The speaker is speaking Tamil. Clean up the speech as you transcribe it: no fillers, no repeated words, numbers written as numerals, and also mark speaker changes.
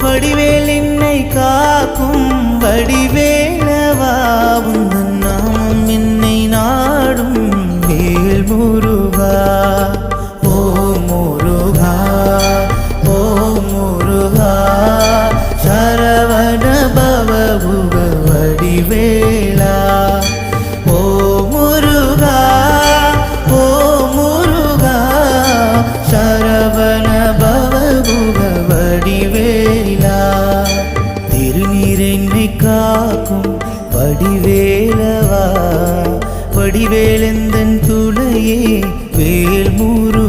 Speaker 1: வடிவேல் என்னை காக்கும் வடிவேலவா உந்தன் நாமம் என்னை நாடும் வேல் முருகா ஓ முருகா ஓ முருகா சரவண பவ குக வடிவேலா ஓ முருகா ஓ முருகா சரவண பவ குக வடிவேலா திருநீர் என்னை காக்கும் வடிவேலவா வடிவேலெந்தன் துணையே வேல் முருகா